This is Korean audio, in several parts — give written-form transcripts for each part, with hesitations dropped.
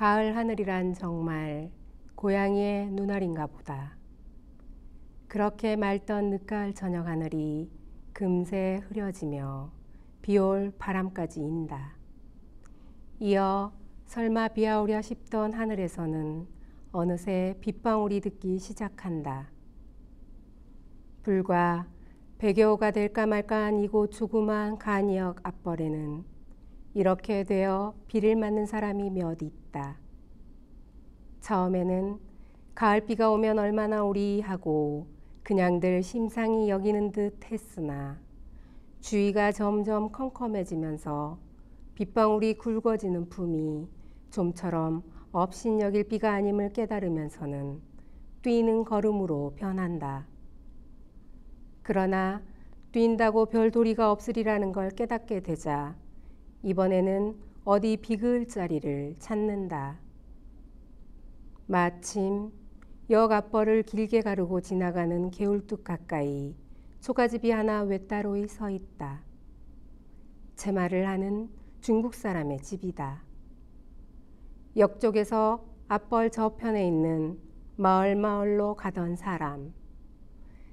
가을 하늘이란 정말 고양이의 눈알인가 보다. 그렇게 맑던 늦가을 저녁 하늘이 금세 흐려지며 비올 바람까지 인다. 이어 설마 비와오랴 싶던 하늘에서는 어느새 빗방울이 듣기 시작한다. 불과 100여호가 될까 말까한 이곳 조그만 간이역 앞벌에는 이렇게 되어 비를 맞는 사람이 몇 있다. 처음에는 가을비가 오면 얼마나 오리 하고 그냥들 심상히 여기는 듯 했으나 주위가 점점 컴컴해지면서 빗방울이 굵어지는 품이 좀처럼 업신여길 비가 아님을 깨달으면서는 뛰는 걸음으로 변한다. 그러나 뛴다고 별 도리가 없으리라는 걸 깨닫게 되자 이번에는 어디 비그을 자리를 찾는다. 마침 역 앞벌을 길게 가르고 지나가는 개울뚝 가까이 초가집이 하나 외따로이 서 있다. 제 말을 하는 중국 사람의 집이다. 역 쪽에서 앞벌 저편에 있는 마을로 가던 사람,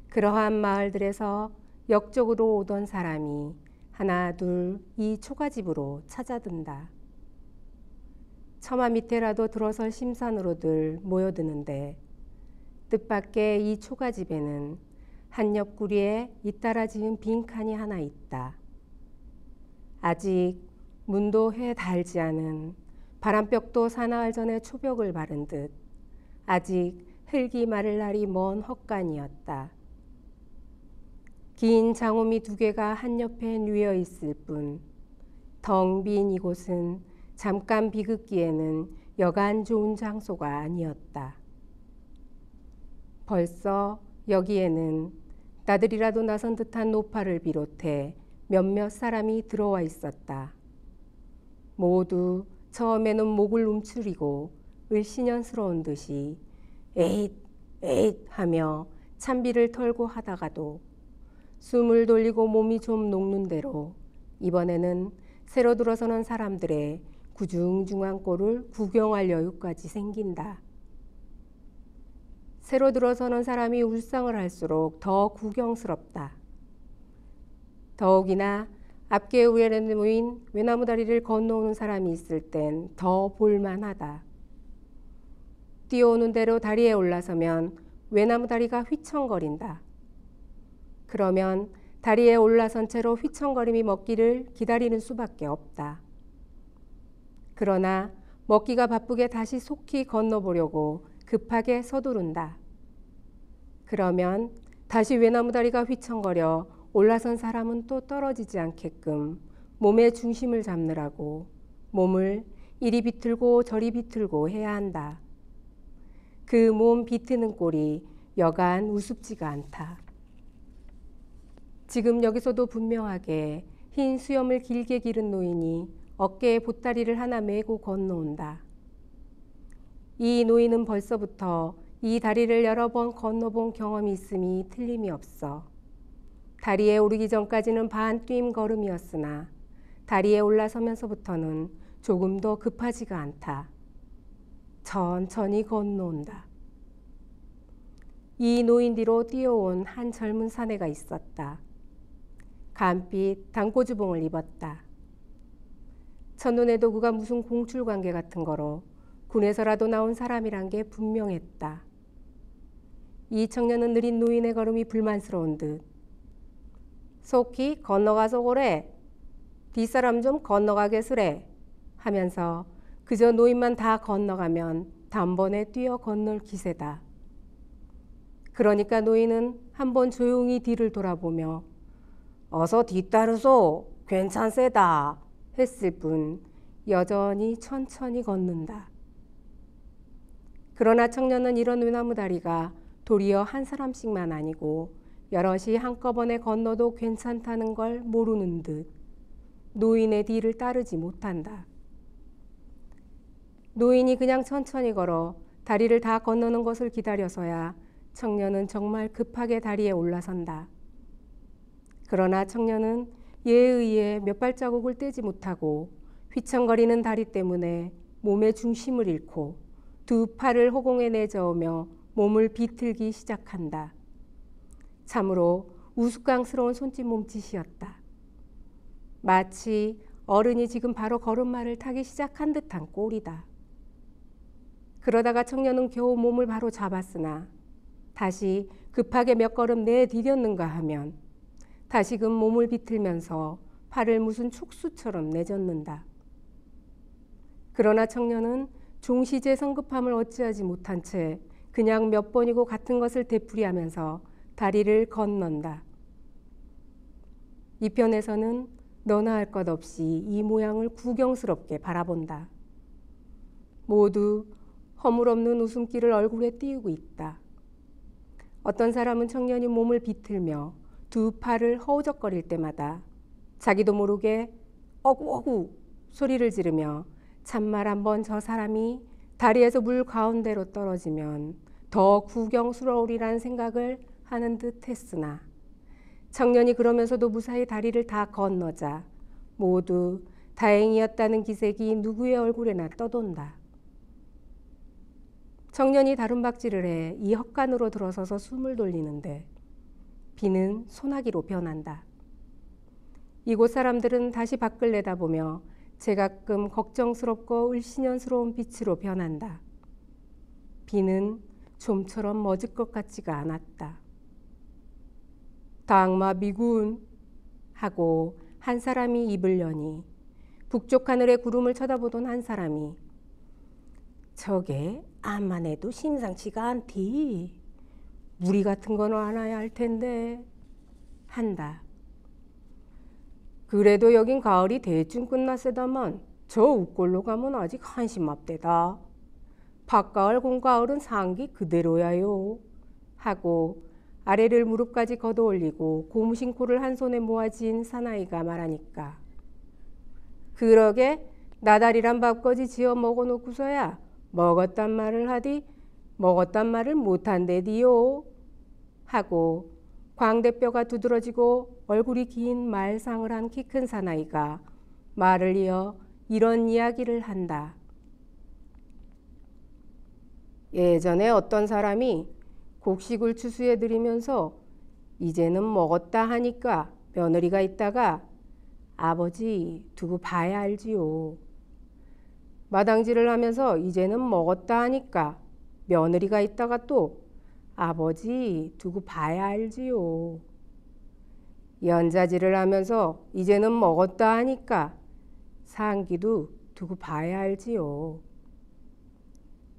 그러한 마을들에서 역 쪽으로 오던 사람이 하나 둘 이 초가집으로 찾아든다. 처마 밑에라도 들어설 심산으로들 모여드는데 뜻밖의 이 초가집에는 한 옆구리에 잇따라 지은 빈칸이 하나 있다. 아직 문도 해 달지 않은 바람벽도 사나흘 전에 초벽을 바른 듯 아직 흙이 마를 날이 먼 헛간이었다. 긴 장호미 2개가 한 옆에 뉘어 있을 뿐 덩 빈 이곳은 잠깐 비긋기에는 여간 좋은 장소가 아니었다. 벌써 여기에는 나들이라도 나선 듯한 노파를 비롯해 몇몇 사람이 들어와 있었다. 모두 처음에는 목을 움츠리고 을씨년스러운 듯이 에잇 에잇 하며 찬비를 털고 하다가도 숨을 돌리고 몸이 좀 녹는 대로 이번에는 새로 들어서는 사람들의 구중중한 꼴을 구경할 여유까지 생긴다. 새로 들어서는 사람이 울상을 할수록 더 구경스럽다. 더욱이나 앞개 우연에 모인 외나무 다리를 건너오는 사람이 있을 땐 더 볼만하다. 뛰어오는 대로 다리에 올라서면 외나무 다리가 휘청거린다. 그러면 다리에 올라선 채로 휘청거림이 먹기를 기다리는 수밖에 없다. 그러나 먹기가 바쁘게 다시 속히 건너보려고 급하게 서두른다. 그러면 다시 외나무 다리가 휘청거려 올라선 사람은 또 떨어지지 않게끔 몸의 중심을 잡느라고 몸을 이리 비틀고 저리 비틀고 해야 한다. 그 몸 비트는 꼴이 여간 우습지가 않다. 지금 여기서도 분명하게 흰 수염을 길게 기른 노인이 어깨에 보따리를 하나 메고 건너온다. 이 노인은 벌써부터 이 다리를 여러 번 건너본 경험이 있음이 틀림이 없어. 다리에 오르기 전까지는 반뛰임 걸음이었으나 다리에 올라서면서부터는 조금도 급하지가 않다. 천천히 건너온다. 이 노인 뒤로 뛰어온 한 젊은 사내가 있었다. 간빛 단꼬주봉을 입었다. 첫눈에도 그가 무슨 공출관계 같은 거로 군에서라도 나온 사람이란 게 분명했다. 이 청년은 느린 노인의 걸음이 불만스러운 듯 속히 건너가서 오래, 뒷사람 좀 건너가게 쓰래 하면서 그저 노인만 다 건너가면 단번에 뛰어 건널 기세다. 그러니까 노인은 한번 조용히 뒤를 돌아보며 어서 뒤따르소, 괜찮세다 했을 뿐 여전히 천천히 걷는다. 그러나 청년은 이런 외나무 다리가 도리어 한 사람씩만 아니고 여럿이 한꺼번에 건너도 괜찮다는 걸 모르는 듯 노인의 뒤를 따르지 못한다. 노인이 그냥 천천히 걸어 다리를 다 건너는 것을 기다려서야 청년은 정말 급하게 다리에 올라선다. 그러나 청년은 예에 의해 몇 발자국을 떼지 못하고 휘청거리는 다리 때문에 몸의 중심을 잃고 두 팔을 허공에 내저으며 몸을 비틀기 시작한다. 참으로 우스꽝스러운 손짓 몸짓이었다. 마치 어른이 지금 바로 걸음마를 타기 시작한 듯한 꼴이다. 그러다가 청년은 겨우 몸을 바로 잡았으나 다시 급하게 몇 걸음 내디뎠는가 하면 다시금 몸을 비틀면서 팔을 무슨 촉수처럼 내젓는다. 그러나 청년은 종시제 성급함을 어찌하지 못한 채 그냥 몇 번이고 같은 것을 되풀이하면서 다리를 건넌다. 이 편에서는 너나 할 것 없이 이 모양을 구경스럽게 바라본다. 모두 허물없는 웃음기를 얼굴에 띄우고 있다. 어떤 사람은 청년이 몸을 비틀며 두 팔을 허우적거릴 때마다 자기도 모르게 어구어구 소리를 지르며 참말 한번 저 사람이 다리에서 물 가운데로 떨어지면 더 구경스러우리라는 생각을 하는 듯 했으나 청년이 그러면서도 무사히 다리를 다 건너자 모두 다행이었다는 기색이 누구의 얼굴에나 떠돈다. 청년이 다rum박질을 해 이 헛간으로 들어서서 숨을 돌리는데 비는 소나기로 변한다. 이곳 사람들은 다시 밖을 내다보며 제가끔 걱정스럽고 을씨년스러운 빛으로 변한다. 비는 좀처럼 멎을 것 같지가 않았다. 당마비군 하고 한 사람이 입을 여니 북쪽 하늘의 구름을 쳐다보던 한 사람이 저게 암만 해도 심상치가 않디. 무리 같은 건 와놔야 할 텐데 한다. 그래도 여긴 가을이 대충 끝났세다만 저 우꼴로 가면 아직 한심 앞대다. 밭가을 곰가을은 상기 그대로야요 하고 아래를 무릎까지 걷어올리고 고무신 코를 한 손에 모아진 사나이가 말하니까 그러게 나달이란 밥거지 지어 먹어놓고서야 먹었단 말을 하디 먹었단 말을 못한대디요 하고 광대뼈가 두드러지고 얼굴이 긴 말상을 한 키 큰 사나이가 말을 이어 이런 이야기를 한다. 예전에 어떤 사람이 곡식을 추수해드리면서 이제는 먹었다 하니까 며느리가 있다가 아버지 두고 봐야 알지요. 마당질을 하면서 이제는 먹었다 하니까 며느리가 있다가 또 아버지 두고 봐야 알지요. 연자질을 하면서 이제는 먹었다 하니까 상기도 두고 봐야 알지요.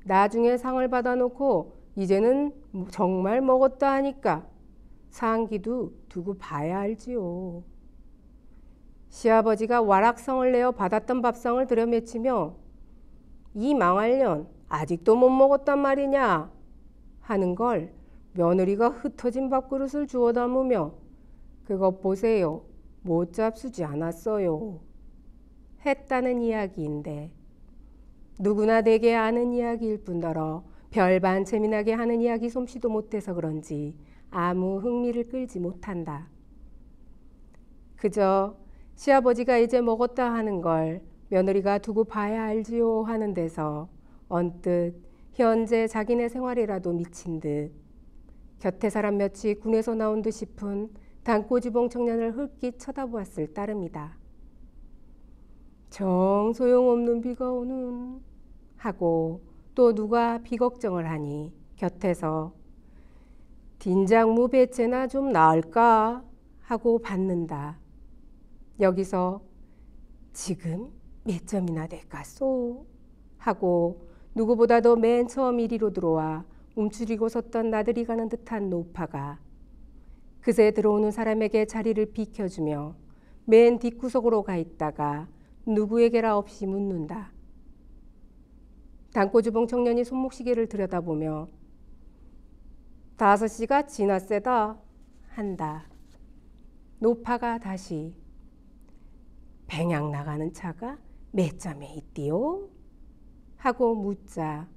나중에 상을 받아놓고 이제는 정말 먹었다 하니까 상기도 두고 봐야 알지요. 시아버지가 와락성을 내어 받았던 밥상을 들여맺히며 이 망할 년 아직도 못 먹었단 말이냐 하는 걸 며느리가 흩어진 밥그릇을 주워 담으며 그것 보세요. 못 잡수지 않았어요. 했다는 이야기인데 누구나 대개 아는 이야기일 뿐더러 별반 재미나게 하는 이야기 솜씨도 못해서 그런지 아무 흥미를 끌지 못한다. 그저 시아버지가 이제 먹었다 하는 걸 며느리가 두고 봐야 알지요 하는 데서 언뜻 현재 자기네 생활이라도 미친 듯 곁에 사람 몇이 군에서 나온 듯 싶은 단꼬지봉 청년을 흘낏 쳐다보았을 따름이다. 정 소용없는 비가 오는 하고 또 누가 비걱정을 하니 곁에서 딘장무 배째나 좀 나을까 하고 받는다. 여기서 지금 몇 점이나 될까소? 하고 누구보다도 맨 처음 이리로 들어와 움츠리고 섰던 나들이 가는 듯한 노파가 그새 들어오는 사람에게 자리를 비켜주며 맨 뒷구석으로 가 있다가 누구에게라 없이 묻는다. 단꼬주봉 청년이 손목시계를 들여다보며 5시가 지났세다 한다. 노파가 다시 백양 나가는 차가 몇 점에 있디요? 하고 묻자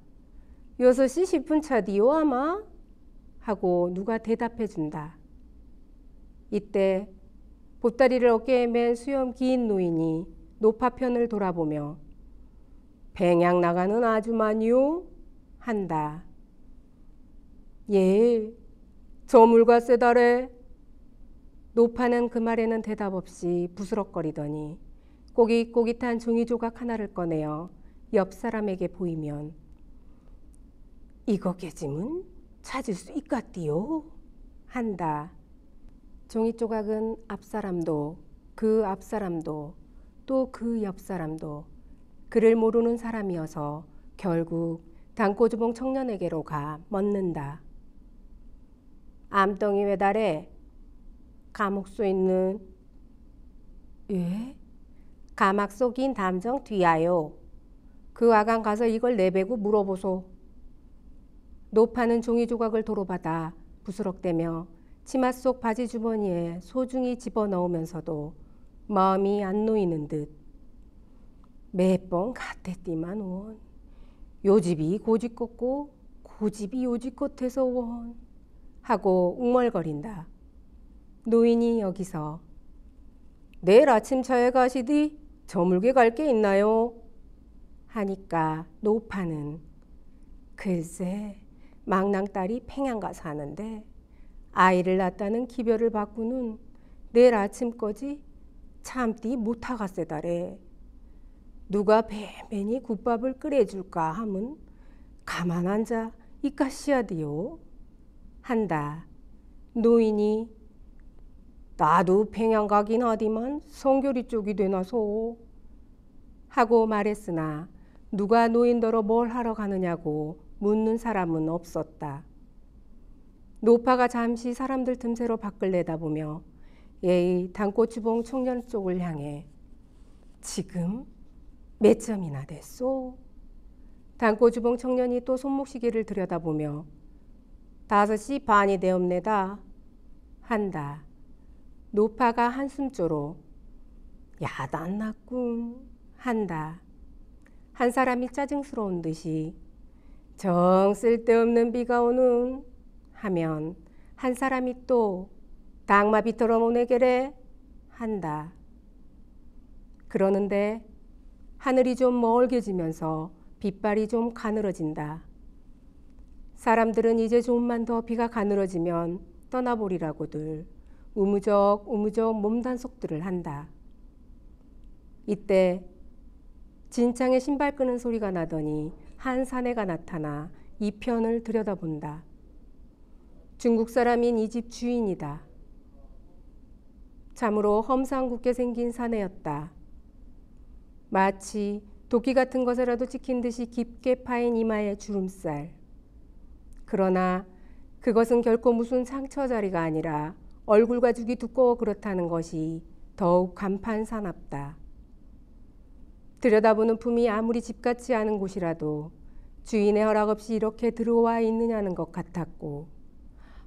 6시 10분 차디요 아마? 하고 누가 대답해 준다. 이때 보따리를 어깨에 맨 수염 긴 노인이 노파 편을 돌아보며 뱅양 나가는 아주머니요? 한다. 예, 저물가세다래. 노파는 그 말에는 대답 없이 부스럭거리더니 꼬깃꼬깃한 종이 조각 하나를 꺼내어 옆 사람에게 보이면 이거 깨짐은 찾을 수 있겠디요? 한다. 종이 조각은 앞사람도 그 앞사람도 또 그 옆사람도 그를 모르는 사람이어서 결국 단꼬주봉 청년에게로 가 묻는다. 암덩이 외달에 감옥 소 있는 예? 가막 속인 담정 뒤하요. 그 아간 가서 이걸 내배고 물어보소. 노파는 종이 조각을 도로받아 부스럭대며 치마 속 바지 주머니에 소중히 집어넣으면서도 마음이 안 놓이는 듯 매번 같댔디만 원. 요집이 고집껏고 고집이 요집껏해서 원 하고 웅얼거린다. 노인이 여기서 내일 아침차에 가시디 저물게 갈 게 있나요? 하니까 노파는 글쎄 망랑딸이 팽양가 사는데 아이를 낳았다는 기별을 받고는 내일 아침까지 참디 못하갔세다래. 누가 뱀뱀이 국밥을 끓여줄까 하면 가만 앉아 이까시야디요. 한다. 노인이 나도 팽양 가긴 하디만 성교리 쪽이 되나소 하고 말했으나 누가 노인더러 뭘 하러 가느냐고 묻는 사람은 없었다. 노파가 잠시 사람들 틈새로 밖을 내다보며 예의 단꽃주봉 청년 쪽을 향해 지금 몇 점이나 됐소? 단꽃주봉 청년이 또 손목시계를 들여다보며 5시 반이 되었네다 한다. 노파가 한숨조로 야단났군 한다. 한 사람이 짜증스러운 듯이 정 쓸데없는 비가 오는 하면 한 사람이 또 당마비 털어모내게래 한다. 그러는데 하늘이 좀 멀게지면서 빛발이 좀 가늘어진다. 사람들은 이제 좀만 더 비가 가늘어지면 떠나보리라고들 우무적 몸단속들을 한다. 이때 진창에 신발 끄는 소리가 나더니 한 사내가 나타나 이 편을 들여다본다. 중국 사람인 이 집 주인이다. 참으로 험상궂게 생긴 사내였다. 마치 도끼 같은 것이라도 찍힌 듯이 깊게 파인 이마의 주름살. 그러나 그것은 결코 무슨 상처자리가 아니라 얼굴 가죽이 두꺼워 그렇다는 것이 더욱 간판사납다. 들여다보는 품이 아무리 집 같지 않은 곳이라도 주인의 허락 없이 이렇게 들어와 있느냐는 것 같았고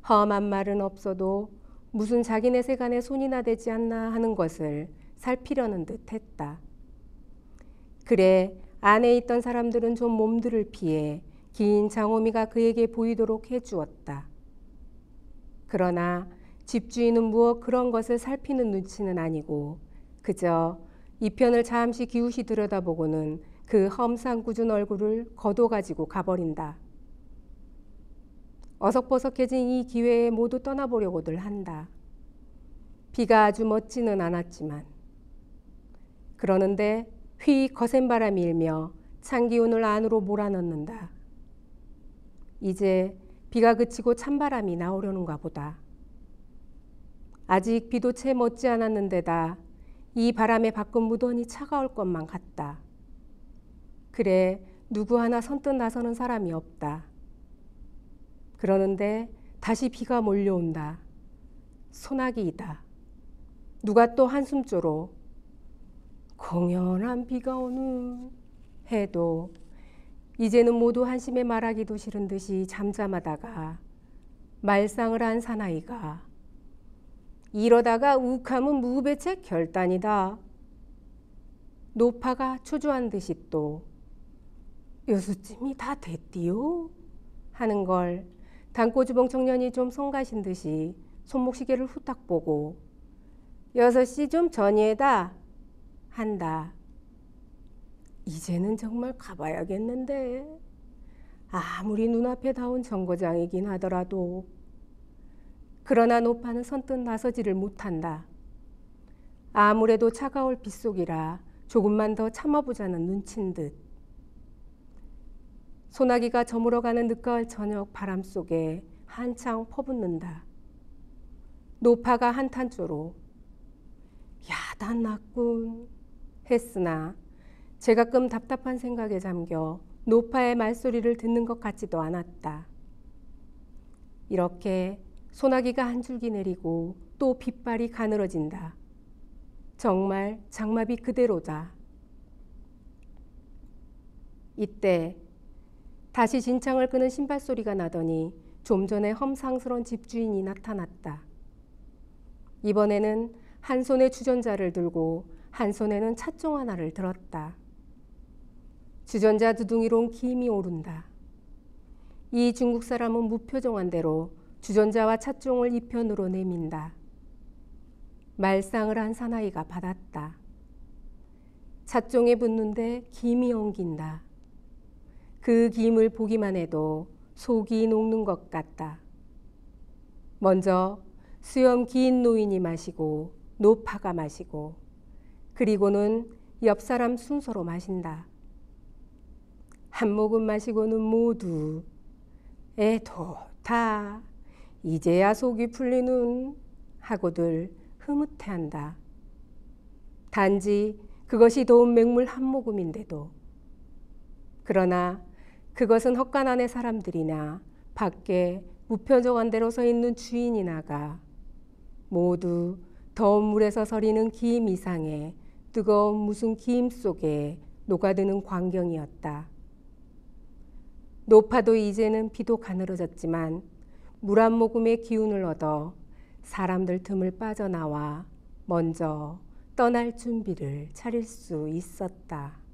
험한 말은 없어도 무슨 자기네 세간에 손이나 되지 않나 하는 것을 살피려는 듯 했다. 그래 안에 있던 사람들은 좀 몸들을 피해 긴 장호미가 그에게 보이도록 해주었다. 그러나 집주인은 무엇 그런 것을 살피는 눈치는 아니고 그저 이 편을 잠시 기웃이 들여다보고는 그 험상궂은 얼굴을 거둬가지고 가버린다. 어석버석해진 이 기회에 모두 떠나보려고들 한다. 비가 아주 멎지는 않았지만 그러는데 휘 거센 바람이 일며 찬 기운을 안으로 몰아넣는다. 이제 비가 그치고 찬바람이 나오려는가 보다. 아직 비도 채 멎지 않았는데다 이 바람에 밖은 무던히 차가울 것만 같다. 그래 누구 하나 선뜻 나서는 사람이 없다. 그러는데 다시 비가 몰려온다. 소나기이다. 누가 또 한숨조로 공연한 비가 오는 해도 이제는 모두 한심에 말하기도 싫은 듯이 잠잠하다가 말상을 한 사나이가 이러다가 욱하면 무배책 결단이다. 노파가 초조한 듯이 또 요수쯤이 다 됐디요? 하는 걸 단꼬주봉 청년이 좀 성가신 듯이 손목시계를 후딱 보고 6시 좀 전이에다 한다. 이제는 정말 가봐야겠는데. 아무리 눈앞에 닿은 정거장이긴 하더라도. 그러나 노파는 선뜻 나서지를 못한다. 아무래도 차가울 빗속이라 조금만 더 참아보자는 눈친 듯. 소나기가 저물어가는 늦가을 저녁 바람 속에 한창 퍼붓는다. 노파가 한탄조로 야단났군 했으나 제가끔 답답한 생각에 잠겨 노파의 말소리를 듣는 것 같지도 않았다. 이렇게 소나기가 한 줄기 내리고 또 빗발이 가늘어진다. 정말 장마비 그대로다. 이때 다시 진창을 끄는 신발소리가 나더니 좀 전에 험상스런 집주인이 나타났다. 이번에는 한 손에 주전자를 들고 한 손에는 찻종 하나를 들었다. 주전자 두둥이론 김이 오른다. 이 중국 사람은 무표정한 대로 주전자와 찻종을 이편으로 내민다. 말상을 한 사나이가 받았다. 찻종에 붓는데 김이 엉긴다. 그 김을 보기만 해도 속이 녹는 것 같다. 먼저 수염 긴 노인이 마시고 노파가 마시고 그리고는 옆 사람 순서로 마신다. 한 모금 마시고는 모두 에도 다 이제야 속이 풀리는 하고들 흐뭇해한다. 단지 그것이 도운 맹물 한 모금인데도. 그러나 그것은 헛간 안의 사람들이나 밖에 무표정한 대로 서 있는 주인이나가 모두 더운 물에서 서리는 김 이상의 뜨거운 무슨 김 속에 녹아드는 광경이었다. 노파도 이제는 비도 가늘어졌지만 물 한 모금의 기운을 얻어 사람들 틈을 빠져나와 먼저 떠날 준비를 차릴 수 있었다.